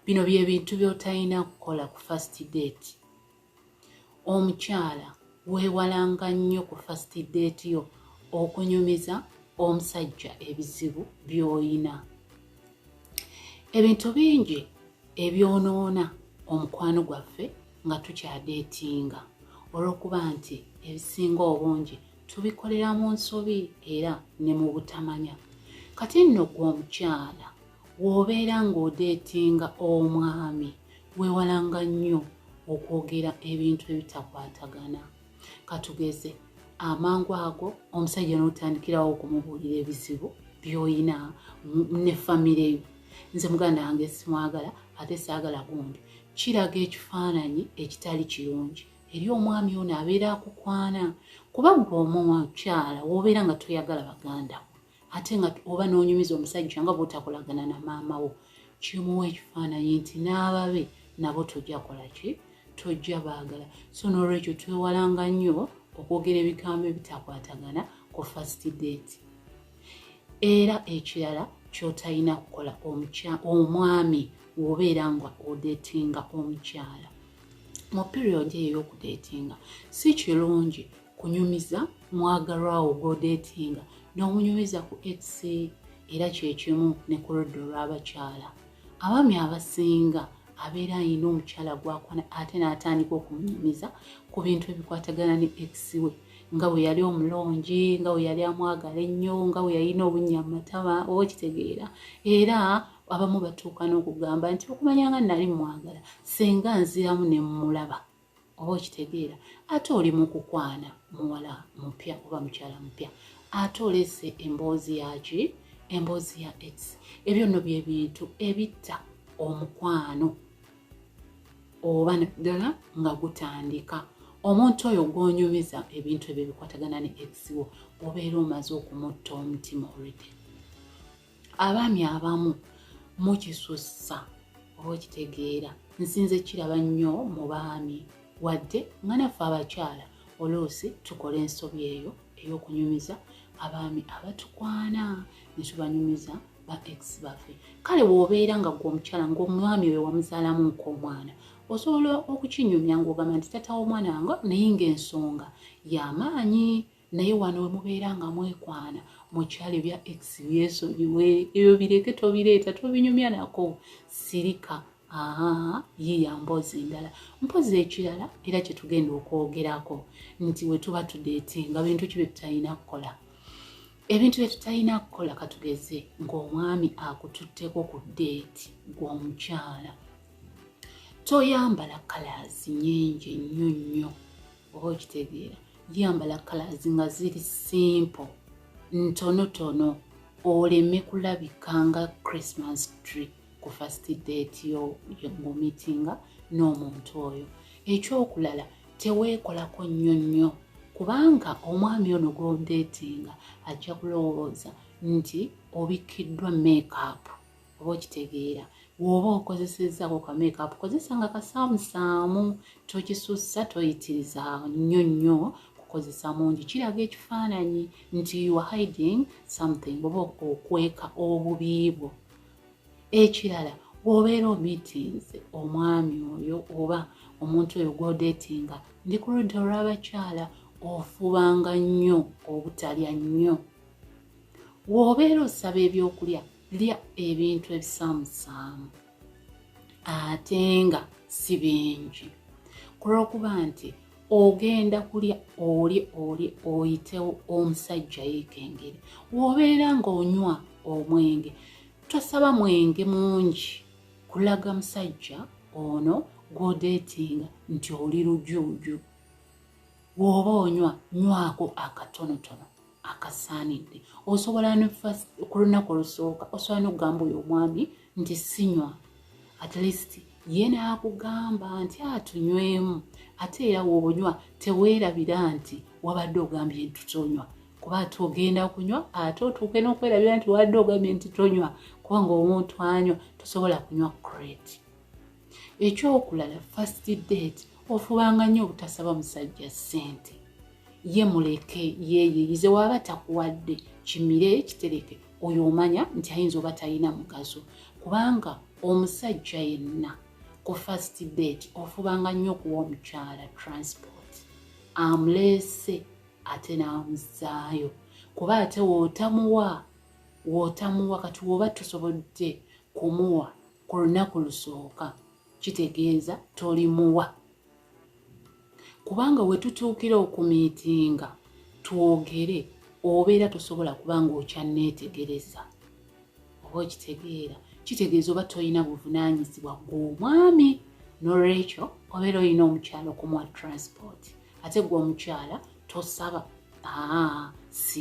Bino bye bintu by'otalina kukola ku first date. Omukyala weewalanga nnyo ku first date yo okunyumiza omusajja ebizibu by'oyina. Ebintu bingi ebyonoona omukwano gwaffe nga tukyadeetinga olw'okuba nti ebisinga obungi tubikolera mu nsobi era ne mu butamanya. Kati nno gwe omukyala w'obeera ng'odeetinga omwami weewalanga nnyo okwogera ebintu ebitakwatagana. Katugeze amangu ago omusajja n'otandikirawo okumubuulira ebizibu by'oyina ne famire yo. Nze muganda wange simwagala ate saagala gundi. Kiraga ekifaananyi ekitali kirungi eri omwami ono abeera akukwana. Kuba gwe omukyala w'obeera nga toyagala baganda bo ate nga oba n'onyumiza omusajja nga bw'otakolagana na maama wo, kimuwa ekifaananyi nti n'ababe nabo tojja kola ki? Tojja baagala. So n'olwekyo twewalanga nnyo okwogera ebigambo ebitakwatagana ku first date. Era ekirala ky'otalina kukola omwami w'obeera nga odeetinga omukyala. Mu period eyo y'okudeetinga si kirungi kunyumiza mwagalwawo gw'odeetinga n'omunyumiza ku ex, era kyekimu ne ku ludda olw'abakyala. Abaami abasinga abeera ayina omukyala gw'akwana ate n'atandika okumunyumiza ku bintu ebikwatagana ne ex we, nga bwe yali omulungi, nga bwe yali amwagala ennyo, nga bwe yalina obunnya mu matama, oba okitegeera. Era abamu batuuka n'okugamba nti okumanya nga nali mwagala senga nziramu ne mmulaba, oba okitegeera. Ate oli mu kukwana muwala mupya oba mukyala mupya, ate oleese emboozi yaki? Emboozi ya ex. Ebyo nno bye bintu ebitta omukwano oba naddala nga gutandika. Omuntu oyo gw'onyumiza ebintu ebyo bikwatagana ne ex wo obeera omaze okumutta omutima already. Abaami abamu mukisussa oba okitegeera. Nsinze kiraba nnyo mu baami wadde nga naffe abakyala oluusi tukola ensobi eyo ey'okunyumiza abaami abatukwana ne tubanyumiza ba ex baffe. Kale bw'obeera nga gwe omukyala ng'omwami we wamuzaalamu nk'omwana, osobola okukinyumya ng'ogamba nti tata w'omwana wange naye ng'ensonga y'amaanyi, naye wano we mubeera nga mwekwana mukyala ebya ex byesonyiwe, ebyo bireke tobireeta, tobinyumya nako. Sirika, yiya mboozi ndala. Mpozi ekirala era kye tugenda okwogerako nti we tuba tudeetinga bintu ki bye tutalina kukola. Ebintu bye tutalina kukola katugeze ng'omwami akututteko ku deeti gw'omukyala. Toyambala kalaazi nnyingi nnyo nnyo, oba okitegeera. Yambala kalaazi nga ziri simple, ntonotono, oleme kulabika nga Christmas tree ku first date yo ng'omitinga n'omuntu oyo. Ekyokulala, teweekolako nnyo nnyo kubanga omwami ono gw'odeetinga ajja kulowooza nti obikkiddwa make-up, oba okitegeera. Bw'oba okozesezzaako ka make-up, kozesa nga kasaamusaamu, tokisussa, toyitiriza nnyo nnyo kukozesa mungi. Kiraga ekifaananyi nti you are hiding something, oba okweka obubi bwo. Ekirala, bw'obeera omiitinze omwami oyo oba omuntu oyo gw'odeetinga ndi ku ludda olw'abakyala, ofubanga nnyo obutalya nnyo. Bw'obeera osaba ebyokulya, lya ebintu ebisaamusaamu ate nga si bingi, kulw'okuba nti ogenda kulya olye oyitewo omusajja yeekengere. Bw'obeera ng'onywa omwenge, tosaba mwenge mungi kulaga musajja ono gw'odeetinga nti oli lujuuju. Bw'oba onywa, nywako akatonotono akasaanidde. Osobola ku lunaku olusooka osobola n'okugamba oyo omwami nti sinywa, at least ye n'akugamba nti tunywemu. Ate era bw'onywa teweerabira nti wabadde ogambye nti tonywa, kuba ate ogenda kunywa ate otuuke n'okwerabira nti wabadde ogambye nti tonywa, kubanga omuntu anywa tosobola kunywa crate. Ekyokulala, first date ofubanga nnyo obutasaba musajja ssente. Ye muleke yeeyiyize, waba takuwadde kimire kitereke, oyo omanya nti ayinza oba talina mugaso, kubanga omusajja yenna ku first date ofubanga nnyo okuwa omukyala transport amuleese ate n'amuzaayo kuba ate wootamuwa kati woba tosobodde kumuwa ku lunaku lusooka kitegeeza tolimuwa kubanga we tutuukira okumiitinga twogere obeera tosobola kubanga okyanneetegereza oba okitegeera kitegeeza oba tolina buvunaanyizibwa gw'omwami n'olwekyo obeera olina omukyala okumuwa transport ate gwe omukyala tosaba siri